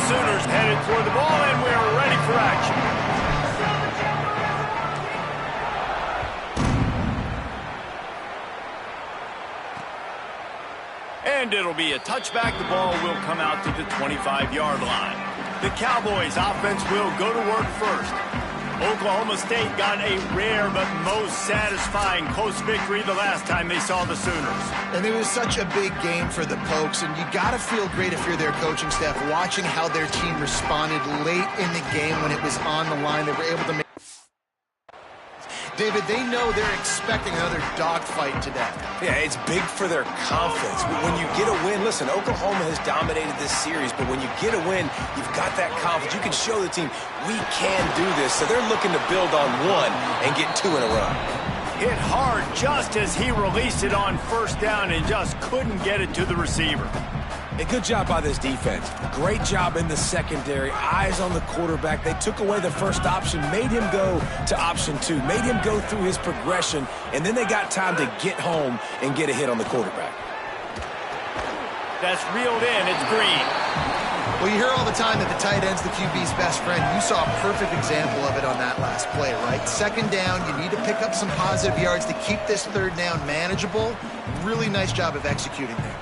Sooners headed toward the ball, and we're ready for action. And it'll be a touchback. The ball will come out to the 25-yard line. The Cowboys offense will go to work first. Oklahoma State got a rare but most satisfying close victory the last time they saw the Sooners. And it was such a big game for the Pokes, and you got to feel great if you're their coaching staff watching how their team responded late in the game when it was on the line. They were able to make... David, they know they're expecting another dogfight today. Yeah, it's big for their confidence. When you get a win, listen, Oklahoma has dominated this series, but when you get a win, you've got that confidence. You can show the team, we can do this. So they're looking to build on one and get two in a row. Hit hard just as he released it on first down and just couldn't get it to the receiver. A good job by this defense. Great job in the secondary. Eyes on the quarterback. They took away the first option, made him go to option two, made him go through his progression, and then they got time to get home and get a hit on the quarterback. That's reeled in. It's Green. Well, you hear all the time that the tight end's the QB's best friend. You saw a perfect example of it on that last play, right? Second down, you need to pick up some positive yards to keep this third down manageable. Really nice job of executing there.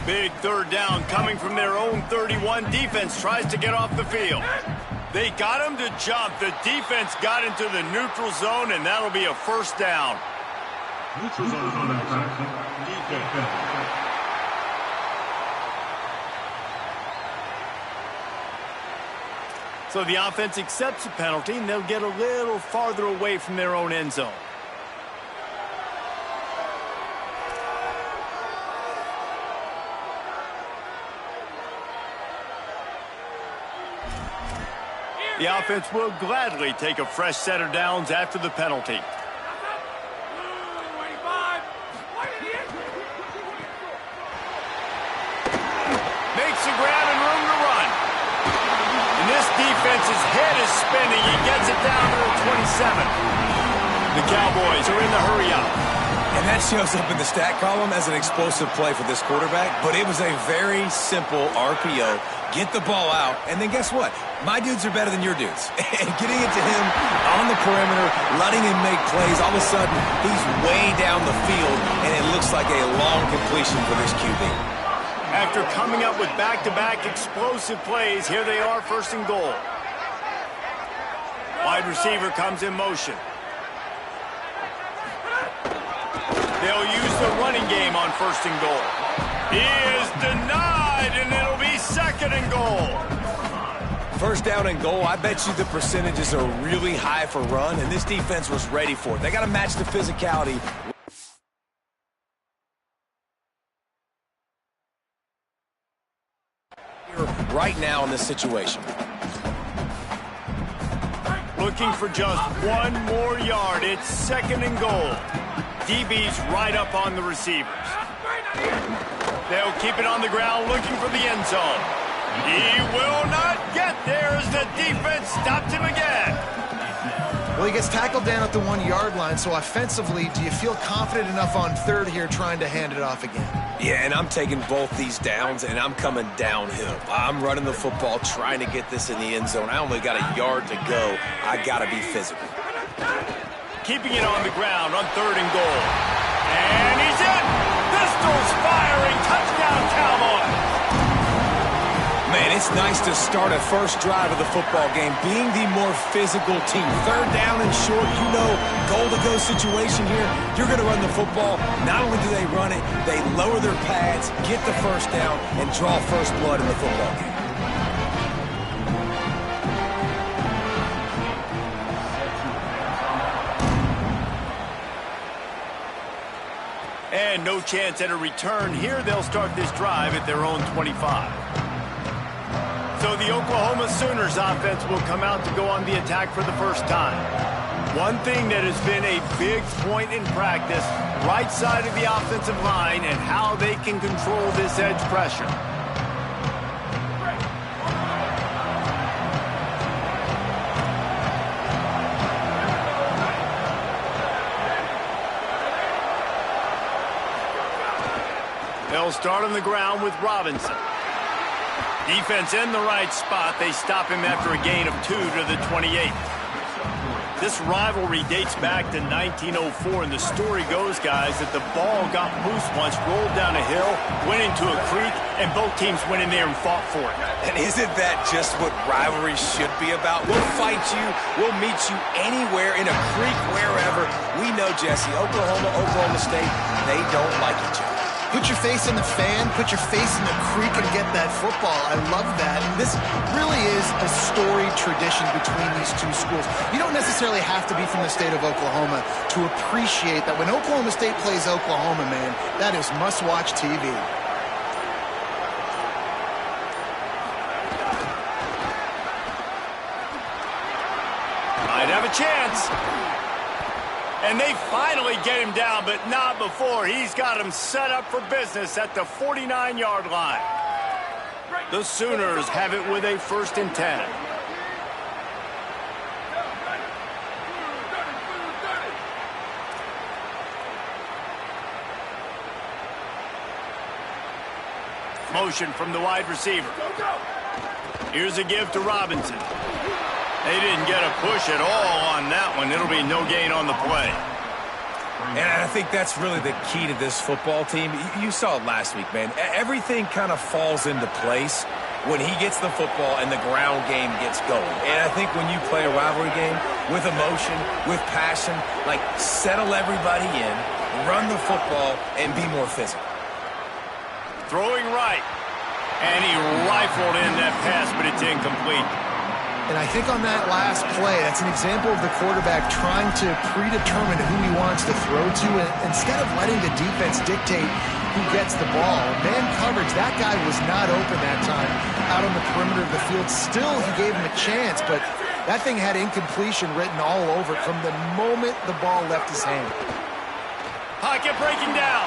Big third down coming from their own 31. Defense tries to get off the field. They got him to jump. The defense got into the neutral zone, and that'll be a first down. Neutral zone on that defense. So the offense accepts the penalty, and they'll get a little farther away from their own end zone. The offense will gladly take a fresh set of downs after the penalty. Makes the grab and room to run. And this defense's head is spinning. He gets it down to the 27. The Cowboys are in the hurry up. And that shows up in the stat column as an explosive play for this quarterback, but it was a very simple RPO. Get the ball out, and then guess what? My dudes are better than your dudes. And getting it to him on the perimeter, letting him make plays, all of a sudden, he's way down the field, and it looks like a long completion for this QB. After coming up with back-to-back explosive plays, here they are, first and goal. Wide receiver comes in motion. They'll use the running game on first and goal. He is denied, and it'll be second and goal. First down and goal, I bet you the percentages are really high for run, and this defense was ready for it. They got to match the physicality. Right now in this situation. Looking for just one more yard. It's second and goal. DB's right up on the receivers. They'll keep it on the ground looking for the end zone. He will not get there as the defense stopped him again. Well, he gets tackled down at the 1 yard line, so offensively, do you feel confident enough on third here trying to hand it off again? Yeah, and I'm taking both these downs, and I'm coming downhill. I'm running the football, trying to get this in the end zone. I only got a yard to go. I got to be physical. Keeping it on the ground on third and goal. And he's in! Pistols firing! Touchdown, Cowboys! Man, it's nice to start a first drive of the football game being the more physical team. Third down and short, you know, goal-to-go situation here. You're going to run the football. Not only do they run it, they lower their pads, get the first down, and draw first blood in the football game. And no chance at a return here. They'll start this drive at their own 25. So the Oklahoma Sooners offense will come out to go on the attack for the first time. One thing that has been a big point in practice, right side of the offensive line and how they can control this edge pressure. They'll start on the ground with Robinson. Defense in the right spot. They stop him after a gain of 2 to the 28. This rivalry dates back to 1904, and the story goes, guys, that the ball got loose once, rolled down a hill, went into a creek, and both teams went in there and fought for it. And isn't that just what rivalry should be about? We'll fight you. We'll meet you anywhere, in a creek, wherever. We know, Jesse, Oklahoma State, they don't like each other. Put your face in the fan, put your face in the creek and get that football. I love that. And this really is a storied tradition between these two schools. You don't necessarily have to be from the state of Oklahoma to appreciate that when Oklahoma State plays Oklahoma, man, that is must-watch TV. Might have a chance. And they finally get him down, but not before. He's got him set up for business at the 49-yard line. The Sooners have it with a 1st and 10. Motion from the wide receiver. Here's a give to Robinson. They didn't get a push at all on that one. It'll be no gain on the play. And I think that's really the key to this football team. You saw it last week, man. Everything kind of falls into place when he gets the football and the ground game gets going. And I think when you play a rivalry game with emotion, with passion, like settle everybody in, run the football, and be more physical. Throwing right. And he rifled in that pass, but it's incomplete. And I think on that last play, that's an example of the quarterback trying to predetermine who he wants to throw to, and instead of letting the defense dictate who gets the ball. Man coverage, that guy was not open that time out on the perimeter of the field. Still, he gave him a chance, but that thing had incompletion written all over it from the moment the ball left his hand. Pocket breaking down.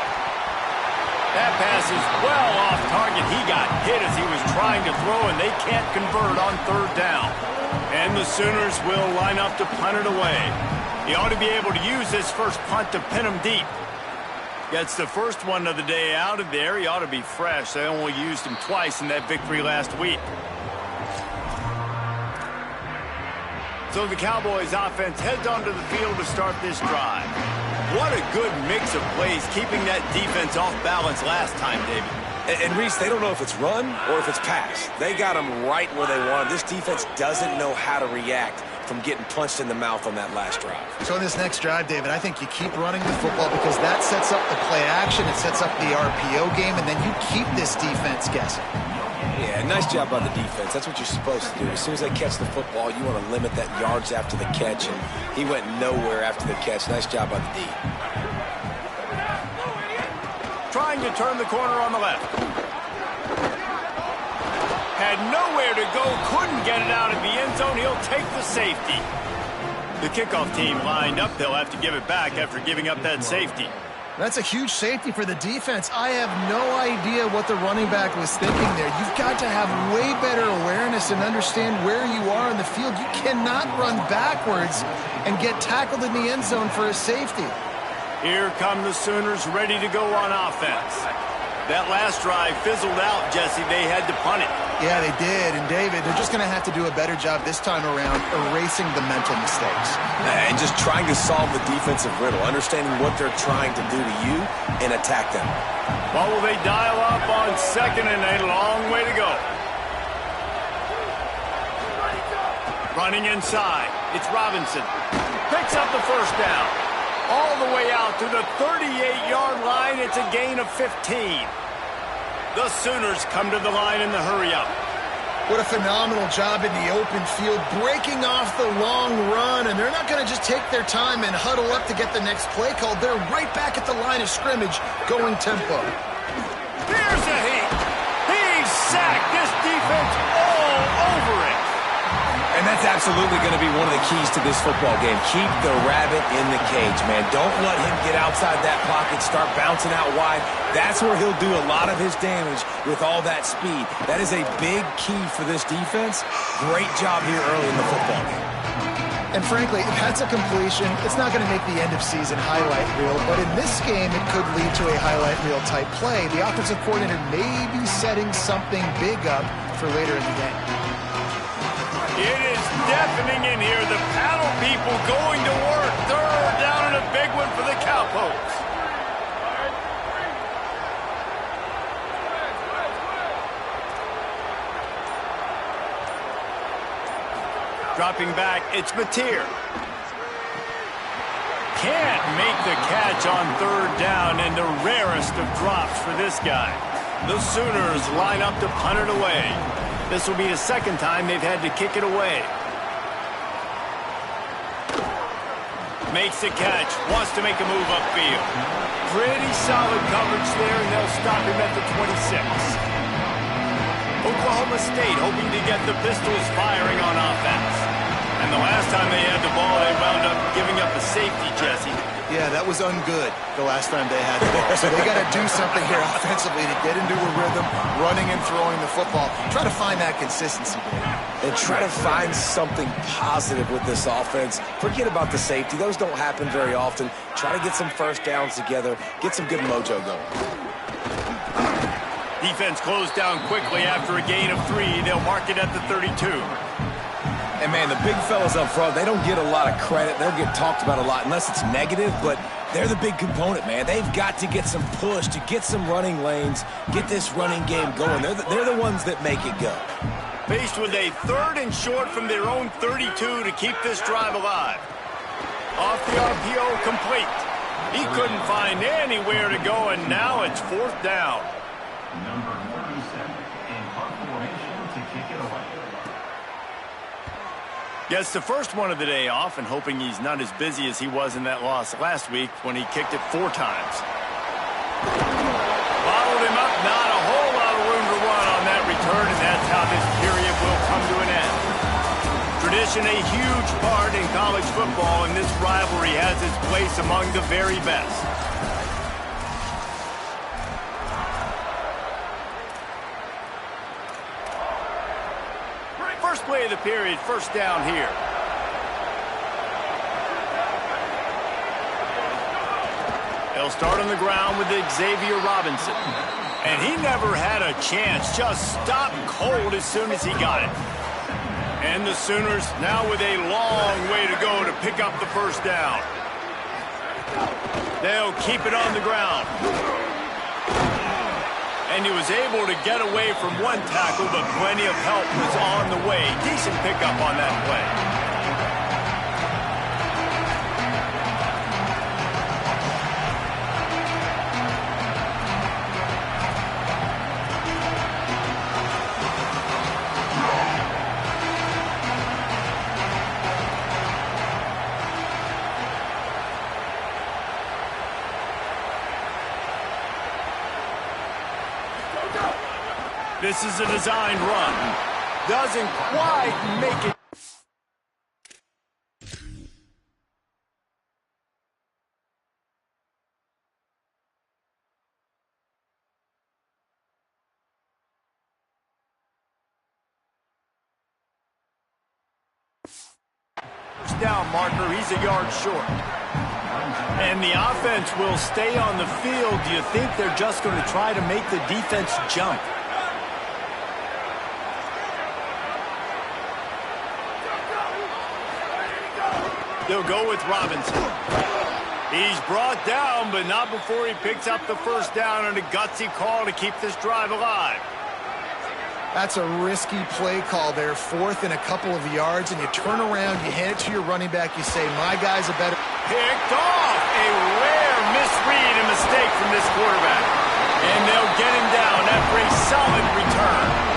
That pass is well off target. He got hit as he was trying to throw, and they can't convert on 3rd down. And the Sooners will line up to punt it away. He ought to be able to use this first punt to pin him deep. Gets the first one of the day out of there. He ought to be fresh. They only used him twice in that victory last week. So the Cowboys offense heads onto the field to start this drive. What a good mix of plays, keeping that defense off balance last time, David. And Reese, they don't know if it's run or if it's pass. They got them right where they want them. This defense doesn't know how to react from getting punched in the mouth on that last drive. So in this next drive, David, I think you keep running the football because that sets up the play action, it sets up the RPO game, and then you keep this defense guessing. Yeah, nice job by the defense. That's what you're supposed to do. As soon as they catch the football, you want to limit that yards after the catch, and he went nowhere after the catch. Nice job by the D. Trying to turn the corner on the left. Had nowhere to go, couldn't get it out of the end zone. He'll take the safety. The kickoff team lined up. They'll have to give it back after giving up that safety. That's a huge safety for the defense. I have no idea what the running back was thinking there. You've got to have way better awareness and understand where you are in the field. You cannot run backwards and get tackled in the end zone for a safety. Here come the Sooners ready to go on offense. That last drive fizzled out, Jesse. They had to punt it. Yeah, they did. And, David, they're just going to have to do a better job this time around erasing the mental mistakes. And just trying to solve the defensive riddle, understanding what they're trying to do to you and attack them. What will they dial up on 2nd and a long way to go? Running inside. It's Robinson. Picks up the first down. All the way out to the 38-yard line. It's a gain of 15. The Sooners come to the line in the hurry-up. What a phenomenal job in the open field, breaking off the long run, and they're not going to just take their time and huddle up to get the next play called. They're right back at the line of scrimmage, going tempo. Here's a heat. He's sacked. This defense all over it. And that's absolutely going to be one of the keys to this football game. Keep the rabbit in the cage, man. Don't let him get outside that pocket, start bouncing out wide. That's where he'll do a lot of his damage with all that speed. That is a big key for this defense. Great job here early in the football game. And frankly, if that's a completion, it's not going to make the end-of-season highlight reel, but in this game, it could lead to a highlight reel type play. The offensive coordinator may be setting something big up for later in the game. It is deafening in here. The paddle people going to work. Third down and a big one for the Cowpokes. Dropping back, it's Mateer. Can't make the catch on third down, and the rarest of drops for this guy. The Sooners line up to punt it away. This will be the second time they've had to kick it away. Makes the catch, wants to make a move upfield. Pretty solid coverage there, and they'll stop him at the 26. Oklahoma State hoping to get the Pistols firing on offense. And the last time they had the ball, they wound up giving up a safety, Jesse. Yeah, that was ungood the last time they had the ball. So they got to do something here offensively to get into a rhythm, running and throwing the football. Try to find that consistency, Dave. And try to find something positive with this offense. Forget about the safety. Those don't happen very often. Try to get some first downs together. Get some good mojo going. Defense closed down quickly after a gain of 3. They'll mark it at the 32. And, man, the big fellas up front, they don't get a lot of credit. They'll get talked about a lot unless it's negative, but they're the big component, man. They've got to get some push, to get some running lanes, get this running game going. They're the ones that make it go. Faced with a 3rd and short from their own 32 to keep this drive alive. Off the RPO, complete. He couldn't find anywhere to go, and now it's 4th down. Number 47 in punt formation to kick it away. Gets the first one of the day off, and hoping he's not as busy as he was in that loss last week when he kicked it 4 times. Followed him up, not a whole lot of room to run on that return, and that's how this period will come to an end. Tradition a huge part in college football, and this rivalry has its place among the very best. First play of the period, first down here. They'll start on the ground with Xavier Robinson. And he never had a chance, just stopped cold as soon as he got it. And the Sooners now with a long way to go to pick up the first down. They'll keep it on the ground. And he was able to get away from one tackle, but plenty of help was on the way. Decent pickup on that play. This is a designed run. Doesn't quite make it. First down marker, he's a yard short. And the offense will stay on the field. Do you think they're just going to try to make the defense jump? They'll go with Robinson. He's brought down, but not before he picks up the first down on a gutsy call to keep this drive alive. That's a risky play call there, 4th and a couple of yards, and you turn around, you hand it to your running back, you say, my guy's a better... Picked off! A rare misread and mistake from this quarterback. And they'll get him down after a solid return.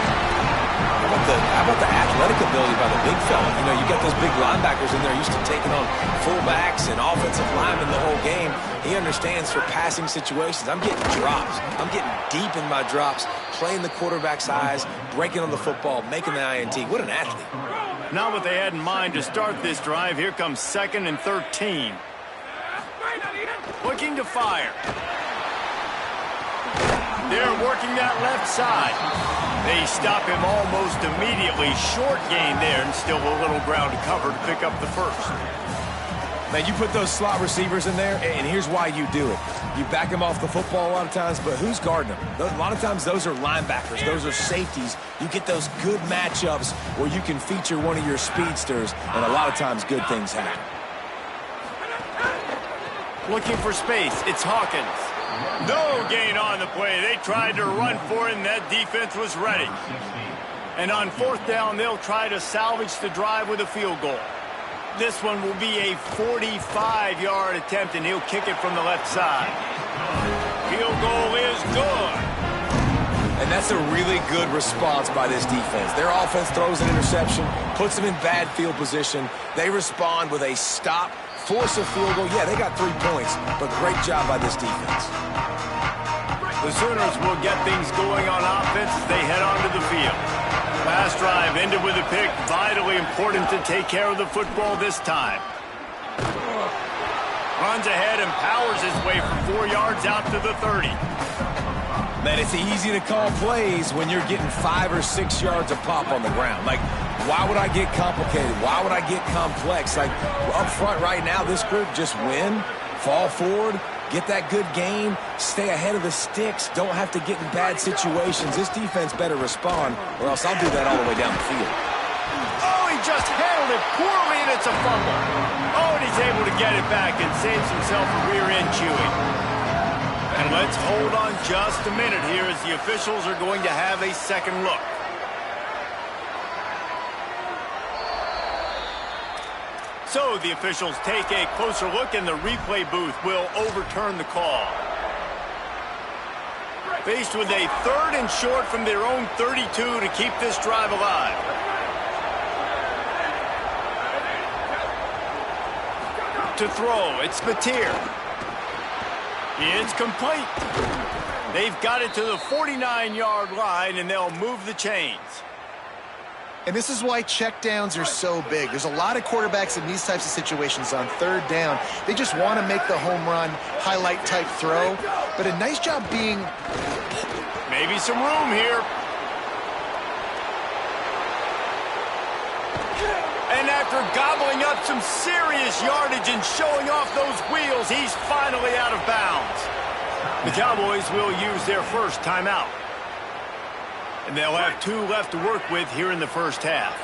How about the athletic ability by the big fella? You know, you got those big linebackers in there used to taking on fullbacks and offensive linemen the whole game. He understands for passing situations. I'm getting drops. I'm getting deep in my drops, playing the quarterback's eyes, breaking on the football, making the INT. What an athlete. Not what they had in mind to start this drive. Here comes 2nd and 13. Looking to fire. They're working that left side. They stop him almost immediately. Short gain there, and still a little ground to cover to pick up the first. Man, you put those slot receivers in there, and here's why you do it. You back them off the football a lot of times, but who's guarding them? A lot of times those are linebackers. Those are safeties. You get those good matchups where you can feature one of your speedsters, and a lot of times good things happen. Looking for space, it's Hawkins. No gain on the play. They tried to run for it, and that defense was ready. And on fourth down, they'll try to salvage the drive with a field goal. This one will be a 45-yard attempt, and he'll kick it from the left side. Field goal is good. And that's a really good response by this defense. Their offense throws an interception, puts them in bad field position. They respond with a stop, force a field goal. Yeah, they got 3 points, but great job by this defense. The Sooners will get things going on offense as they head onto the field. Last drive ended with a pick. Vitally important to take care of the football this time. Runs ahead and powers his way for 4 yards out to the 30. Man, it's easy to call plays when you're getting 5 or 6 yards a pop on the ground. Like, why would I get complicated? Why would I get complex? Like, up front right now, this group just win, fall forward, get that good game, stay ahead of the sticks, don't have to get in bad situations. This defense better respond, or else I'll do that all the way down the field. Oh, he just handled it poorly, and it's a fumble. Oh, and he's able to get it back and saves himself a rear-end chewing. And let's hold on just a minute here as the officials are going to have a second look. So the officials take a closer look, and the replay booth will overturn the call. Faced with a 3rd and short from their own 32 to keep this drive alive. To throw, it's Mateer. It's complete. They've got it to the 49-yard line, and they'll move the chains. And this is why checkdowns are so big. There's a lot of quarterbacks in these types of situations on 3rd down. They just want to make the home run, highlight-type throw. But a nice job being... Maybe some room here. And after gobbling up some serious yardage and showing off those wheels, he's finally out of bounds. The Cowboys will use their first timeout. And they'll have 2 left to work with here in the first half.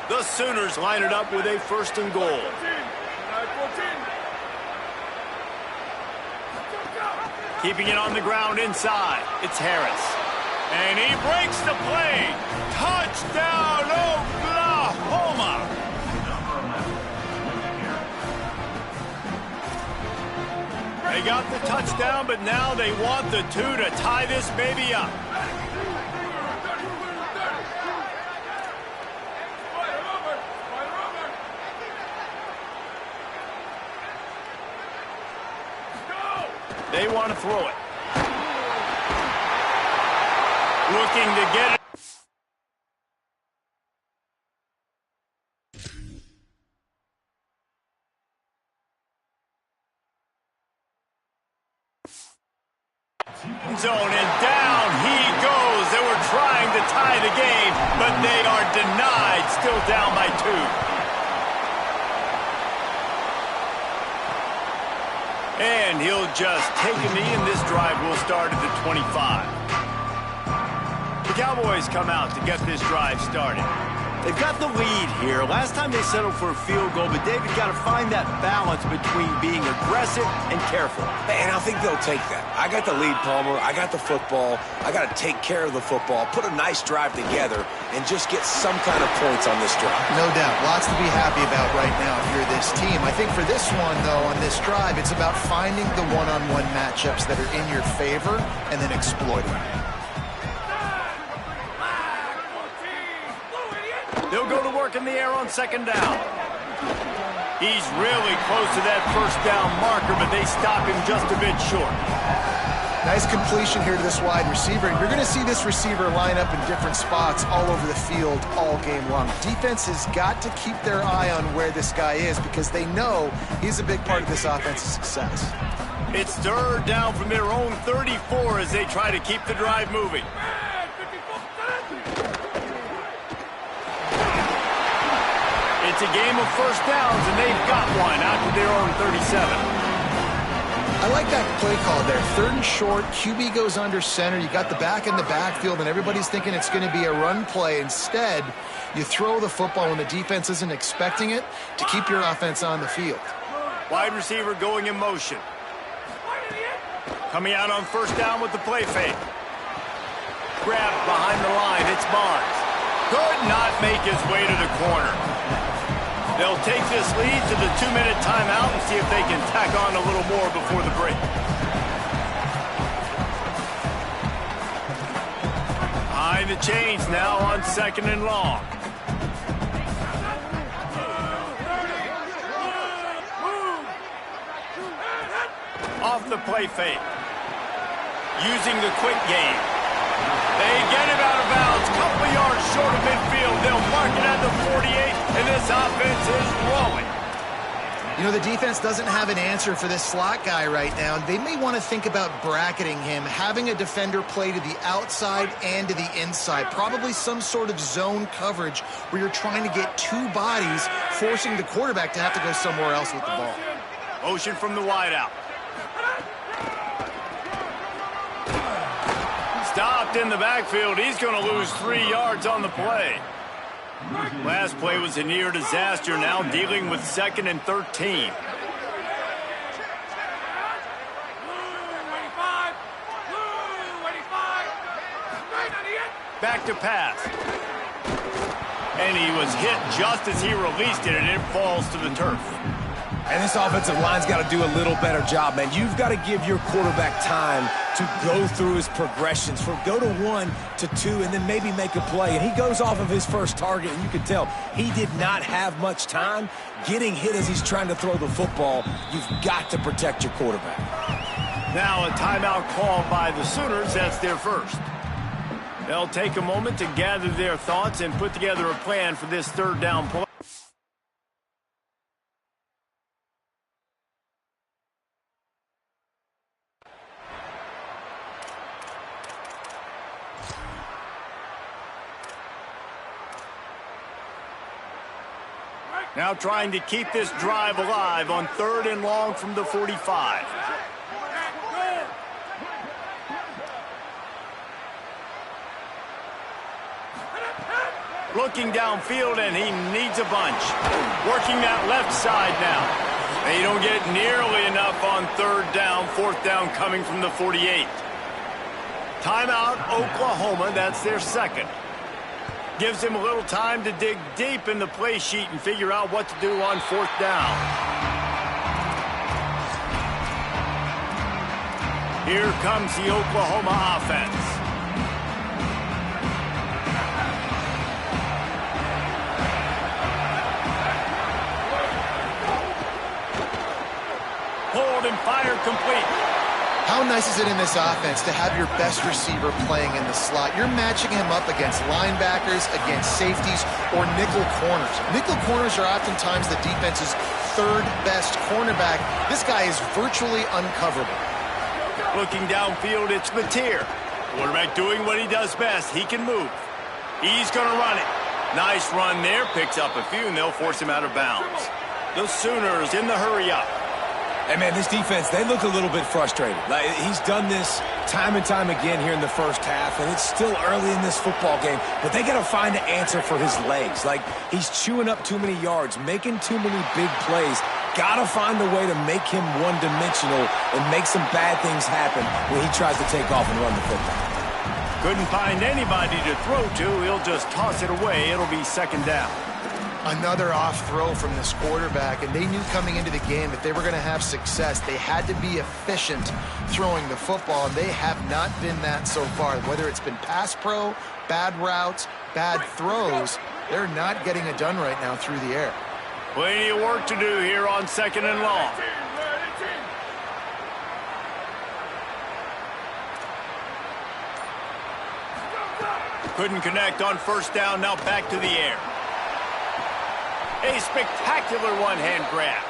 The Sooners line it up with a 1st and goal. Keeping it on the ground inside, it's Harris. And he breaks the play. Touchdown, Oklahoma! They got the touchdown, but now they want the 2 to tie this baby up. They want to throw it. Looking to get it. Zone, and down he goes. They were trying to tie the game, but they are denied. Still down by 2. And he'll just take a knee, and this drive will start at the 25. The Cowboys come out to get this drive started. They've got the lead here. Last time they settled for a field goal, but David got to find that balance between being aggressive and careful. And I think they'll take that. I got the lead, Palmer. I got the football. I got to take care of the football, put a nice drive together, and just get some kind of points on this drive. No doubt. Lots to be happy about right now if you're this team. I think for this one, though, on this drive, it's about finding the one-on-one matchups that are in your favor and then exploiting them. They'll go to work in the air on 2nd down. He's really close to that 1st down marker, but they stop him just a bit short. Nice completion here to this wide receiver. And you're going to see this receiver line up in different spots all over the field all game long. Defense has got to keep their eye on where this guy is because they know he's a big part of this offense's success. It's 3rd down from their own 34 as they try to keep the drive moving. It's a game of first downs, and they've got one out to their own 37. I like that play call there. 3rd and short, QB goes under center. You got the back in the backfield, and everybody's thinking it's going to be a run play. Instead, you throw the football when the defense isn't expecting it to keep your offense on the field. Wide receiver going in motion. Coming out on first down with the play fake. Grabbed behind the line. It's Barnes. Could not make his way to the corner. They'll take this lead to the 2-minute timeout and see if they can tack on a little more before the break. Behind the chains now on 2nd and long. Off the play fake. Using the quick game. They get him out of bounds. Couple yards short of midfield. They'll mark it at the 48, and this offense is rolling. You know, the defense doesn't have an answer for this slot guy right now. They may want to think about bracketing him, having a defender play to the outside and to the inside. Probably some sort of zone coverage where you're trying to get 2 bodies, forcing the quarterback to have to go somewhere else with the ball. Motion from the wideout. Stopped in the backfield. He's going to lose 3 yards on the play. Last play was a near disaster. Now dealing with 2nd and 13. Back to pass. And he was hit just as he released it, and it falls to the turf. And this offensive line's got to do a little better job, man. You've got to give your quarterback time to go through his progressions. Go to 1 to 2 and then maybe make a play. And he goes off of his first target, and you can tell he did not have much time getting hit as he's trying to throw the football. You've got to protect your quarterback. Now a timeout called by the Sooners. That's their first. They'll take a moment to gather their thoughts and put together a plan for this 3rd down play. Now trying to keep this drive alive on 3rd and long from the 45. Looking downfield, and he needs a bunch. Working that left side now. They don't get nearly enough on 3rd down. 4th down coming from the 48. Timeout, Oklahoma. That's their 2nd. Gives him a little time to dig deep in the play sheet and figure out what to do on 4th down. Here comes the Oklahoma offense. Hold and fire complete. How nice is it in this offense to have your best receiver playing in the slot? You're matching him up against linebackers, against safeties, or nickel corners. Nickel corners are oftentimes the defense's 3rd best cornerback. This guy is virtually uncoverable. Looking downfield, it's Mateer. Quarterback doing what he does best. He can move. He's going to run it. Nice run there. Picks up a few, and they'll force him out of bounds. The Sooners in the hurry-up. Hey, man, this defense, they look a little bit frustrated. Like, he's done this time and time again here in the first half, and it's still early in this football game, but they got to find an answer for his legs. Like, he's chewing up too many yards, making too many big plays. Got to find a way to make him one-dimensional and make some bad things happen when he tries to take off and run the football. Couldn't find anybody to throw to. He'll just toss it away. It'll be 2nd down. Another off throw from this quarterback, and they knew coming into the game if they were going to have success, they had to be efficient throwing the football, and they have not been that so far. Whether it's been pass pro, bad routes, bad throws, they're not getting it done right now through the air. Plenty of work to do here on 2nd and long. Couldn't connect on 1st down. Now back to the air. A spectacular one-hand grab.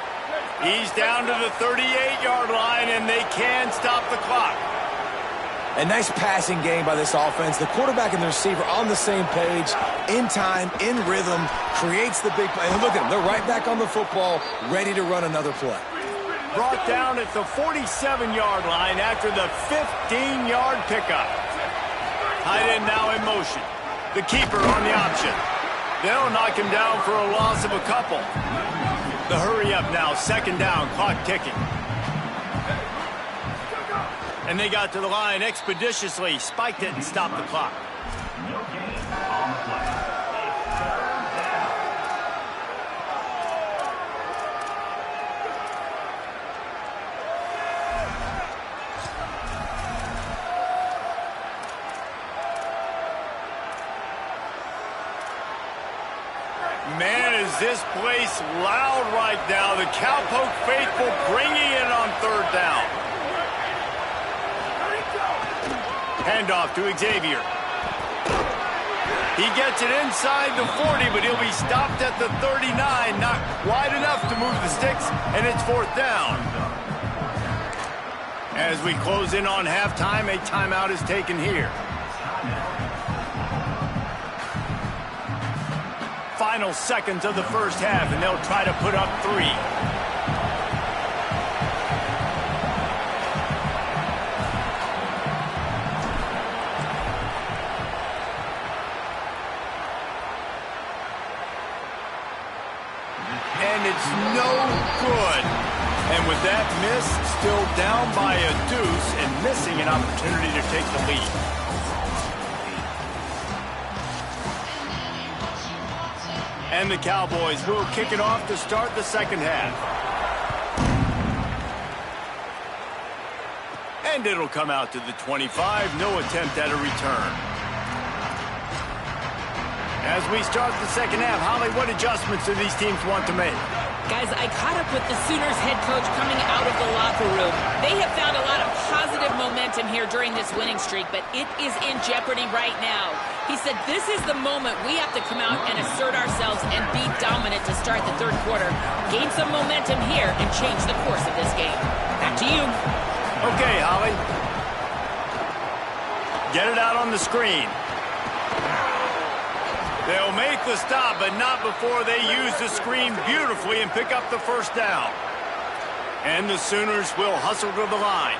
He's down to the 38-yard line, and they can stop the clock. A nice passing game by this offense. The quarterback and the receiver on the same page, in time, in rhythm, creates the big play. And look at them. They're right back on the football, ready to run another play. Brought down at the 47-yard line after the 15-yard pickup. Tight end now in motion. The keeper on the option. They'll knock him down for a loss of a couple. The hurry up now, second down, clock ticking. And they got to the line expeditiously, spiked it and stopped the clock. No gain on the play. Man, is this place loud right now. The Cowpoke faithful bringing it on third down. Handoff to Xavier. He gets it inside the 40, but he'll be stopped at the 39. Not wide enough to move the sticks, and it's fourth down. As we close in on halftime, a timeout is taken here. Final seconds of the first half, and they'll try to put up 3. And it's no good. And with that miss, still down by a deuce and missing an opportunity to take the lead. And the Cowboys will kick it off to start the second half. And it'll come out to the 25. No attempt at a return. As we start the second half, Holly, what adjustments do these teams want to make? Guys, I caught up with the Sooners head coach coming out of the locker room. They have found a lot of positive momentum here during this winning streak, but it is in jeopardy right now. He said this is the moment we have to come out and assert ourselves and be dominant to start the third quarter, gain some momentum here, and change the course of this game. Back to you. Okay, Holly. Get it out on the screen. They'll make the stop, but not before they use the screen beautifully and pick up the first down. And the Sooners will hustle to the line.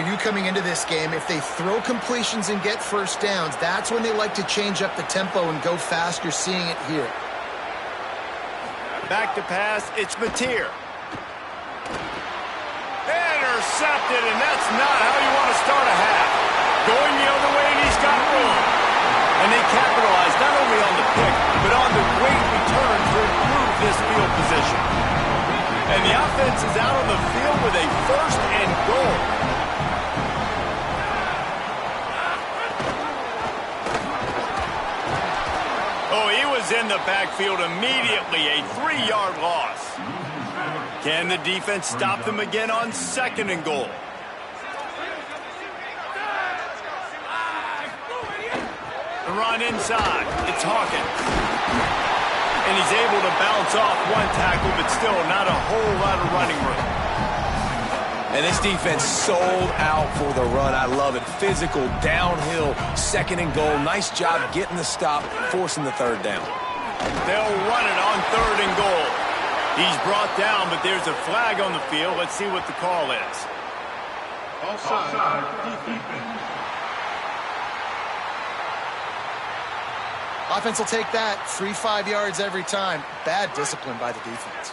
You knew coming into this game, if they throw completions and get first downs, that's when they like to change up the tempo and go fast. You're seeing it here. Back to pass, it's Mateer. Intercepted, and that's not how you want to start a half. Going the other way, and he's got room. And they capitalize not only on the pick, but on the great return to improve this field position. And the offense is out on the field with a first and goal. Oh, he was in the backfield immediately, a 3-yard loss. Can the defense stop them again on second and goal? The run inside. It's Hawkins. And he's able to bounce off one tackle, but still not a whole lot of running room. And this defense sold out for the run. I love it. Physical, downhill, second and goal. Nice job getting the stop, forcing the third down. They'll run it on third and goal. He's brought down, but there's a flag on the field. Let's see what the call is. Offside. Defense. Offense will take that. Free 5 yards every time. Bad discipline by the defense.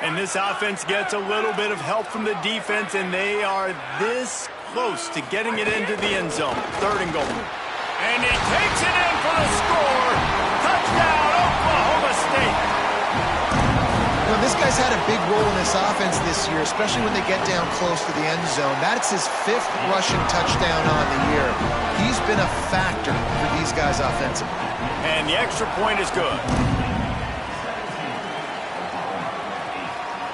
And this offense gets a little bit of help from the defense, and they are this close to getting it into the end zone. Third and goal. And he takes it in for the score. Touchdown, Oklahoma State. You know, this guy's had a big role in this offense this year, especially when they get down close to the end zone. That's his 5th rushing touchdown on the year. He's been a factor for these guys offensively. And the extra point is good.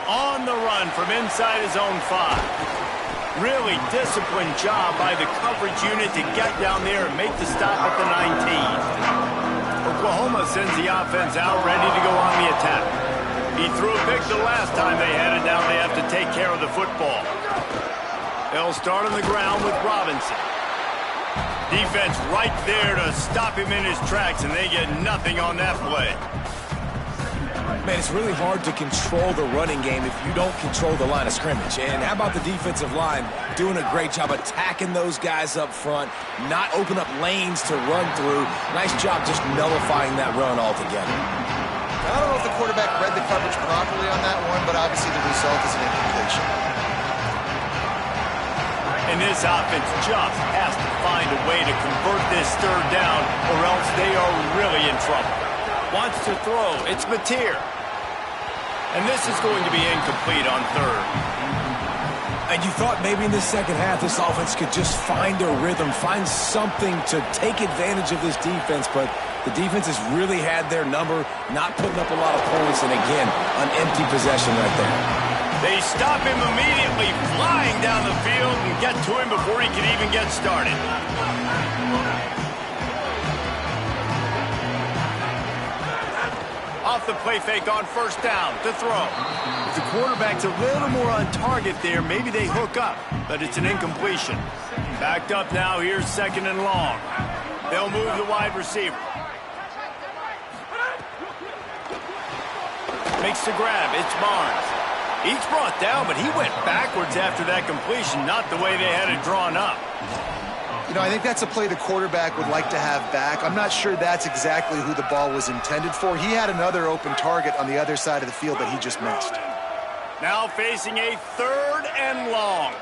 On the run from inside his own 5. Really disciplined job by the coverage unit to get down there and make the stop at the 19. Oklahoma sends the offense out ready to go on the attack. He threw a pick the last time they had it. Now they have to take care of the football. They'll start on the ground with Robinson. Defense right there to stop him in his tracks, and they get nothing on that play. Man, it's really hard to control the running game if you don't control the line of scrimmage. And how about the defensive line doing a great job attacking those guys up front, not open up lanes to run through. Nice job just nullifying that run altogether. I don't know if the quarterback read the coverage properly on that one, but obviously the result is an incompletion. And this offense just has to find a way to convert this third down, or else they are really in trouble. Wants to throw. It's Mateer. And this is going to be incomplete on third. And you thought maybe in the second half this offense could just find a rhythm, find something to take advantage of this defense, but the defense has really had their number, not putting up a lot of points, and again, an empty possession right there. They stop him immediately, flying down the field, and get to him before he can even get started. Off the play fake on first down to throw. If the quarterback's a little more on target there, maybe they hook up, but it's an incompletion. Backed up now, here's second and long. They'll move the wide receiver. Makes the grab, it's Barnes. He's brought down, but he went backwards after that completion, not the way they had it drawn up. You know, I think that's a play the quarterback would like to have back. I'm not sure that's exactly who the ball was intended for. He had another open target on the other side of the field that he just missed. Now facing a third and long.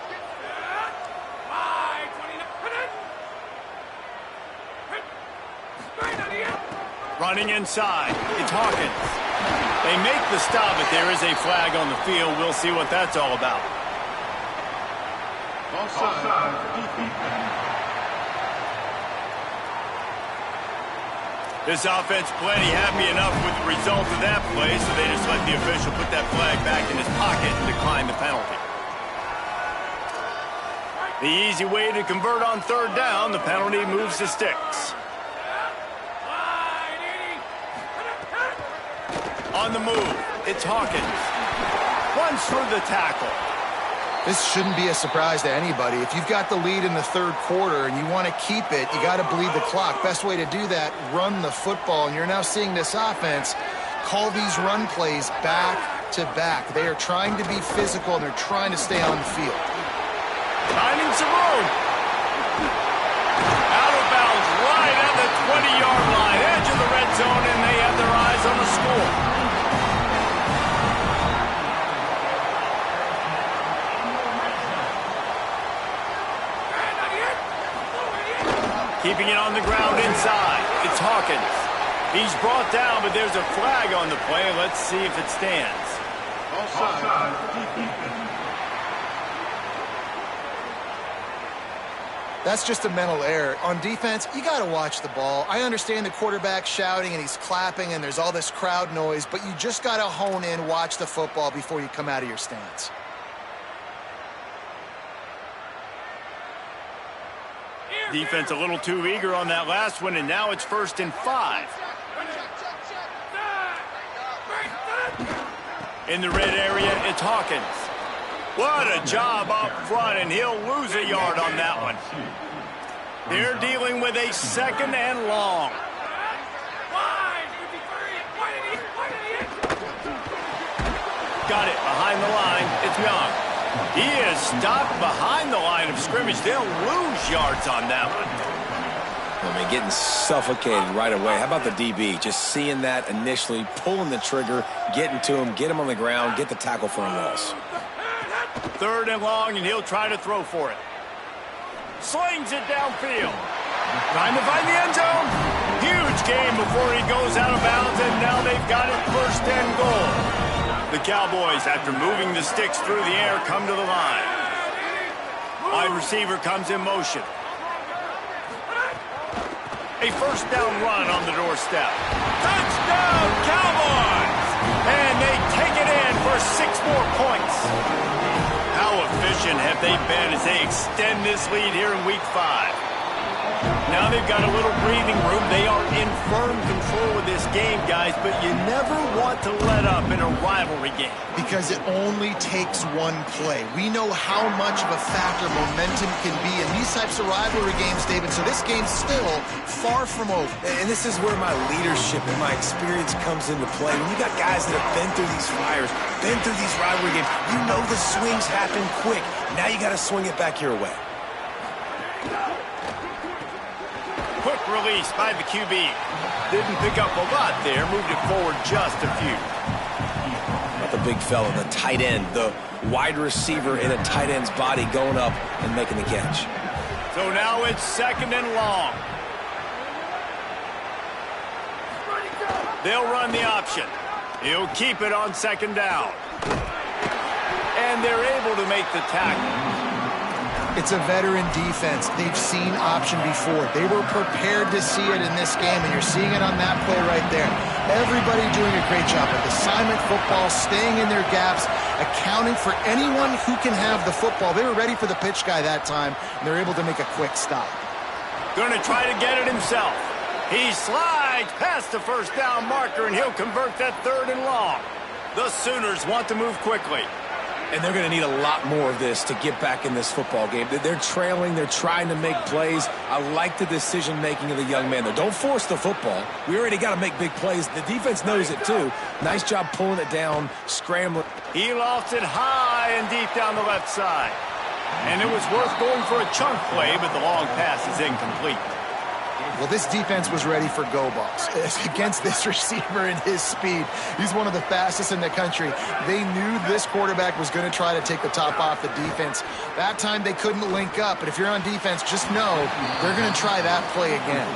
Running inside, it's Hawkins. They make the stop, but there is a flag on the field. We'll see what that's all about. This offense plenty happy enough with the result of that play, so they just let the official put that flag back in his pocket and decline the penalty. The easy way to convert on third down, the penalty moves the sticks. On the move, it's Hawkins. Runs through the tackle. This shouldn't be a surprise to anybody. If you've got the lead in the third quarter and you want to keep it, you got to bleed the clock. Best way to do that, run the football. And you're now seeing this offense call these run plays back to back. They are trying to be physical, and they're trying to stay on the field. Finding some room. Out of bounds, right at the 20-yard line, edge of the red zone, and they have their eyes on the score. Keeping it on the ground inside. It's Hawkins. He's brought down, but there's a flag on the play. Let's see if it stands. That's just a mental error. On defense, you got to watch the ball. I understand the quarterback shouting and he's clapping and there's all this crowd noise, but you just got to hone in, watch the football before you come out of your stance. Defense a little too eager on that last one, and now it's 1st and 5. In the red area, it's Hawkins. What a job up front, and he'll lose a yard on that one. They're dealing with a second and long. Got it behind the line. It's Young. He is stopped behind the line of scrimmage. They'll lose yards on that one. I mean, getting suffocated right away. How about the DB? Just seeing that initially, pulling the trigger, getting to him, get him on the ground, get the tackle for a loss. 3rd and long, and he'll try to throw for it. Slings it downfield. Trying to find the end zone. Huge game before he goes out of bounds, and now they've got it 1st and goal. The Cowboys, after moving the sticks through the air, come to the line. Wide receiver comes in motion. A 1st down run on the doorstep. Touchdown, Cowboys! And they take it in for 6 more points. How efficient have they been as they extend this lead here in Week 5? Now they've got a little breathing room. They are in firm control of this game, guys, but you never want to let up in a rivalry game. Because it only takes one play. We know how much of a factor momentum can be in these types of rivalry games, David, so this game's still far from over. And this is where my leadership and my experience comes into play. When you got guys that have been through these fires, been through these rivalry games, you know the swings happen quick. Now you got to swing it back your way. Quick release by the QB. Didn't pick up a lot there, moved it forward just a few. Not the big fella, the tight end, the wide receiver in a tight end's body going up and making the catch. So now it's 2nd and long. They'll run the option. He'll keep it on 2nd down. And they're able to make the tackle. It's a veteran defense. They've seen option before. They were prepared to see it in this game, and you're seeing it on that play right there. Everybody doing a great job with assignment football, staying in their gaps, accounting for anyone who can have the football. They were ready for the pitch guy that time, and they're able to make a quick stop. Going to try to get it himself. He slides past the 1st down marker, and he'll convert that 3rd and long. The Sooners want to move quickly. And they're going to need a lot more of this to get back in this football game. They're trailing. They're trying to make plays. I like the decision-making of the young man there. Don't force the football. We already got to make big plays. The defense knows it, too. Nice job pulling it down, scrambling. He lofts it high and deep down the left side. And it was worth going for a chunk play, but the long pass is incomplete. Well, this defense was ready for go balls against this receiver and his speed. He's one of the fastest in the country. They knew this quarterback was going to try to take the top off the defense. That time they couldn't link up, but if you're on defense, just know they're going to try that play again.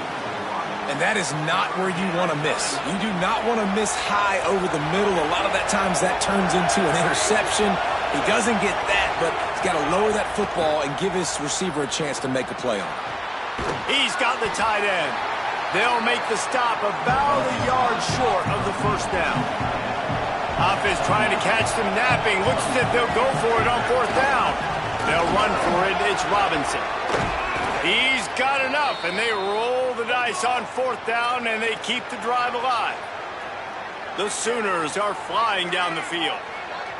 And that is not where you want to miss. You do not want to miss high over the middle. A lot of that times that turns into an interception. He doesn't get that, but he's got to lower that football and give his receiver a chance to make a play on it. He's got the tight end. They'll make the stop about a yard short of the 1st down. Offense trying to catch them napping. Looks as if they'll go for it on 4th down. They'll run for it. It's Robinson. He's got enough, and they roll the dice on 4th down, and they keep the drive alive. The Sooners are flying down the field.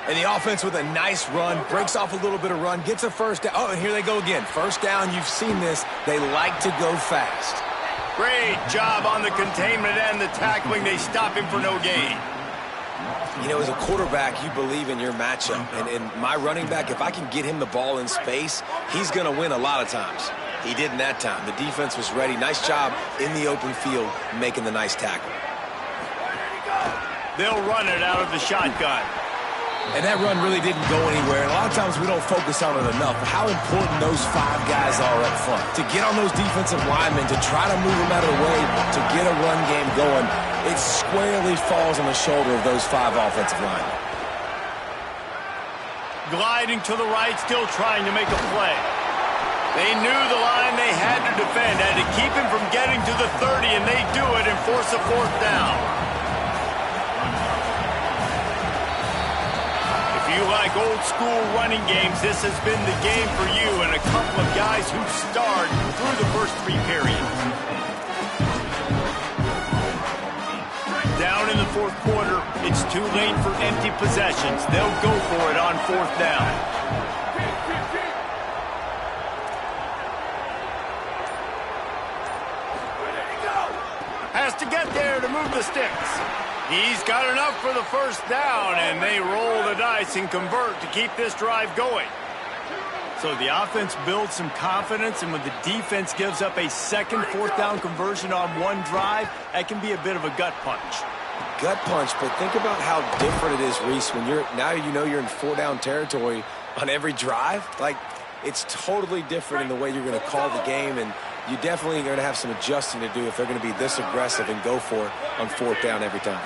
And the offense with a nice run, breaks off a little bit of run, gets a 1st down. Oh, and here they go again. 1st down, you've seen this. They like to go fast. Great job on the containment and the tackling. They stop him for no gain. You know, as a quarterback, you believe in your matchup. And my running back, if I can get him the ball in space, he's going to win a lot of times. He didn't that time. The defense was ready. Nice job in the open field making the nice tackle. They'll run it out of the shotgun. And that run really didn't go anywhere. And a lot of times we don't focus on it enough. But how important those 5 guys are up front. To get on those defensive linemen, to try to move them out of the way, to get a run game going, it squarely falls on the shoulder of those 5 offensive linemen. Gliding to the right, still trying to make a play. They knew the line they had to defend, had to keep him from getting to the 30, and they do it and force a 4th down. If you like old-school running games, this has been the game for you and a couple of guys who starred through the first 3 periods. Down in the 4th quarter, it's too late for empty possessions. They'll go for it on 4th down. Has to get there to move the sticks. He's got enough for the 1st down, and they roll the dice and convert to keep this drive going. So the offense builds some confidence, and when the defense gives up a 2nd, 4th down conversion on one drive, that can be a bit of a gut punch. Gut punch, but think about how different it is, Reese, when you're you're in 4-down territory on every drive. Like, it's totally different in the way you're going to call the game, and you definitely are going to have some adjusting to do if they're going to be this aggressive and go for it on 4th down every time.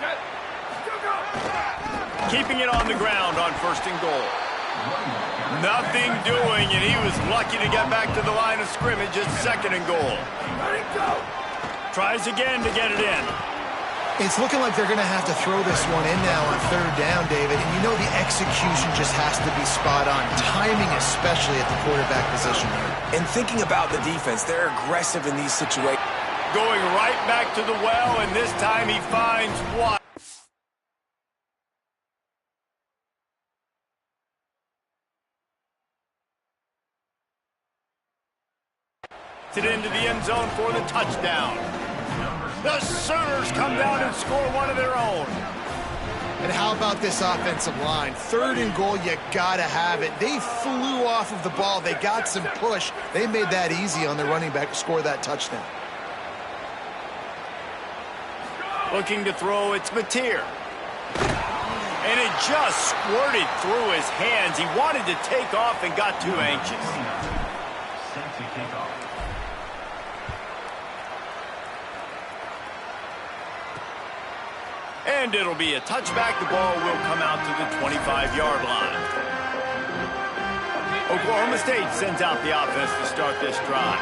Keeping it on the ground on 1st and goal. Nothing doing, and he was lucky to get back to the line of scrimmage at 2nd and goal. Tries again to get it in. It's looking like they're going to have to throw this one in now on third down, David. And you know the execution just has to be spot on. Timing especially at the quarterback position here. And thinking about the defense, they're aggressive in these situations. Going right back to the well, and this time he finds what? It into the end zone for the touchdown. The Sooners come down and score one of their own. And how about this offensive line? Third and goal, you gotta have it. They flew off of the ball. They got some push. They made that easy on the running back to score that touchdown. Looking to throw, it's Mateer. And it just squirted through his hands. He wanted to take off and got too anxious. Set to kick off. And it'll be a touchback. The ball will come out to the 25-yard line. Oklahoma State sends out the offense to start this drive.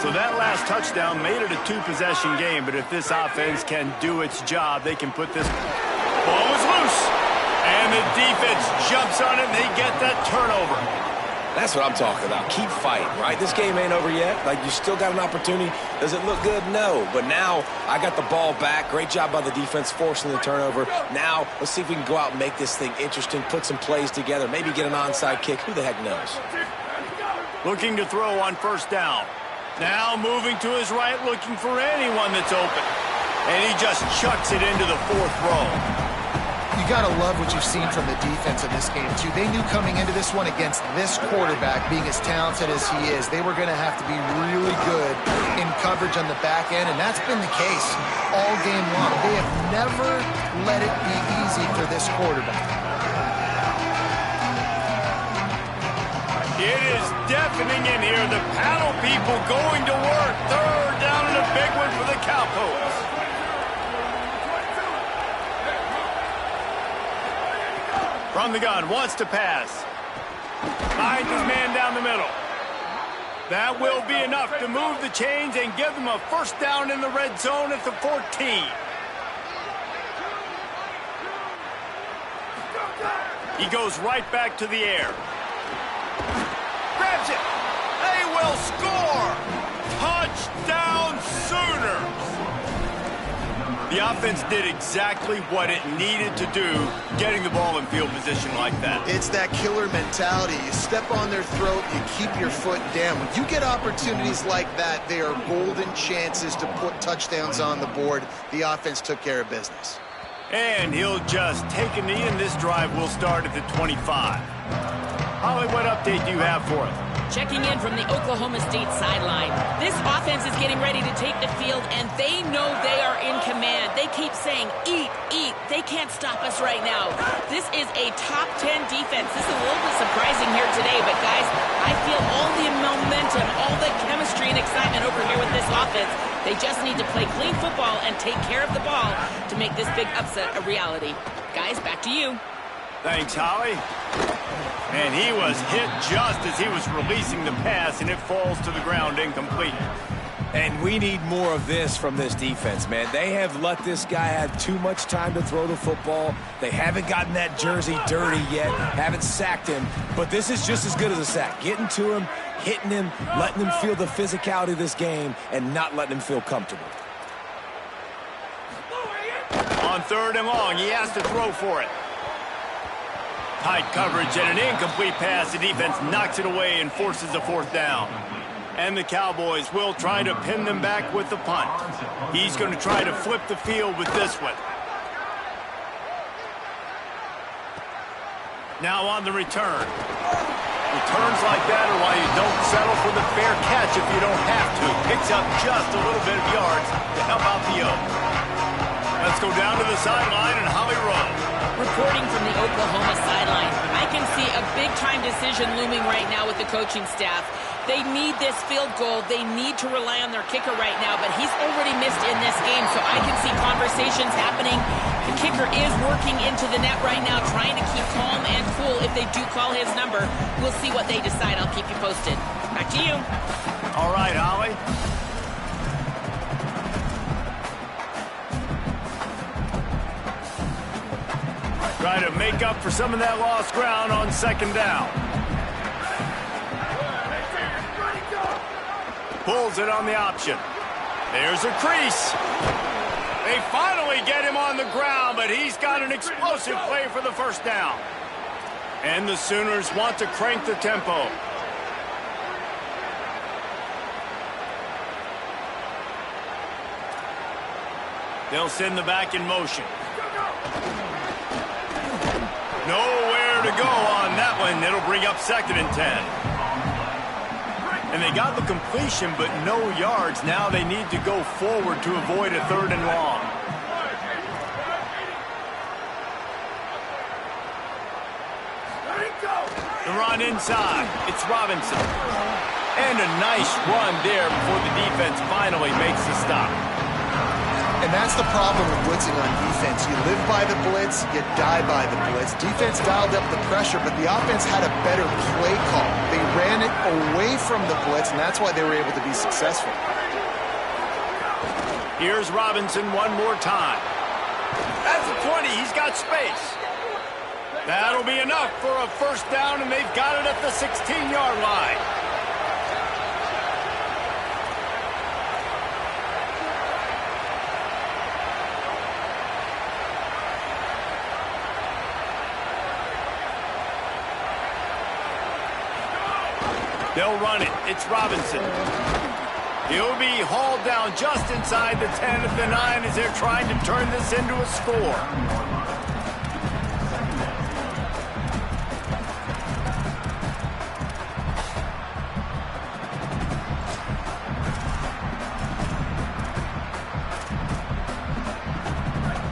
So that last touchdown made it a two-possession game, but if this offense can do its job, they can put this ball was loose. And the defense jumps on it, and they get that turnover. That's what I'm talking about. Keep fighting, right? This game ain't over yet. Like, you still got an opportunity. Does it look good? No. But now I got the ball back. Great job by the defense forcing the turnover. Now let's see if we can go out and make this thing interesting, put some plays together, maybe get an onside kick. Who the heck knows? Looking to throw on first down. Now moving to his right, looking for anyone that's open. And he just chucks it into the fourth row. You got to love what you've seen from the defense in this game, too. They knew coming into this one against this quarterback, being as talented as he is, they were going to have to be really good in coverage on the back end, and that's been the case all game long. They have never let it be easy for this quarterback. It is deafening in here. The panel people going to work. Third down and a big one for the Cowboys. From the gun, wants to pass. Finds his man down the middle. That will be enough to move the chains and give them a first down in the red zone at the 14. He goes right back to the air. Grabs it. They will score. Touchdown Sooners. The offense did exactly what it needed to do, getting the ball in field position like that. It's that killer mentality. You step on their throat, you keep your foot down. When you get opportunities like that, they are golden chances to put touchdowns on the board. The offense took care of business. And he'll just take a knee, and this drive will start at the 25. Holly, what update do you have for us? Checking in from the Oklahoma State sideline. This offense is getting ready to take the field, and they know they are in command. They keep saying, eat, eat. They can't stop us right now. This is a top 10 defense. This is a little bit surprising here today, but guys, I feel all the momentum, all the chemistry and excitement over here with this offense. They just need to play clean football and take care of the ball to make this big upset a reality. Guys, back to you. Thanks, Holly. And he was hit just as he was releasing the pass, and it falls to the ground incomplete. And we need more of this from this defense, man. They have let this guy have too much time to throw the football. They haven't gotten that jersey dirty yet, haven't sacked him. But this is just as good as a sack. Getting to him, hitting him, letting him feel the physicality of this game, and not letting him feel comfortable. On third and long, he has to throw for it. Tight coverage and an incomplete pass. The defense knocks it away and forces a fourth down. And the Cowboys will try to pin them back with the punt. He's going to try to flip the field with this one. Now on the return. Returns like that are why you don't settle for the fair catch if you don't have to. Picks up just a little bit of yards to help out the Oak. Let's go down to the sideline and Holly Rowe. Reporting from the Oklahoma sideline, I can see a big-time decision looming right now with the coaching staff. They need this field goal. They need to rely on their kicker right now, but he's already missed in this game, so I can see conversations happening. The kicker is working into the net right now, trying to keep calm and cool. If they do call his number, we'll see what they decide. I'll keep you posted. Back to you. All right, Holly. Try to make up for some of that lost ground on second down. Pulls it on the option. There's a crease. They finally get him on the ground, but he's got an explosive play for the first down. And the Sooners want to crank the tempo. They'll send the back in motion. Nowhere to go on that one. It'll bring up 2nd and 10. And they got the completion, but no yards. Now they need to go forward to avoid a 3rd and long. The run inside. It's Robinson. And a nice run there before the defense finally makes the stop. And that's the problem with blitzing on defense. You live by the blitz, you die by the blitz. Defense dialed up the pressure, but the offense had a better play call. They ran it away from the blitz, and that's why they were able to be successful. Here's Robinson one more time. That's a 20. He's got space. That'll be enough for a first down, and they've got it at the 16-yard line. They'll run it. It's Robinson. He'll be hauled down just inside the 10 at the 9 as they're trying to turn this into a score.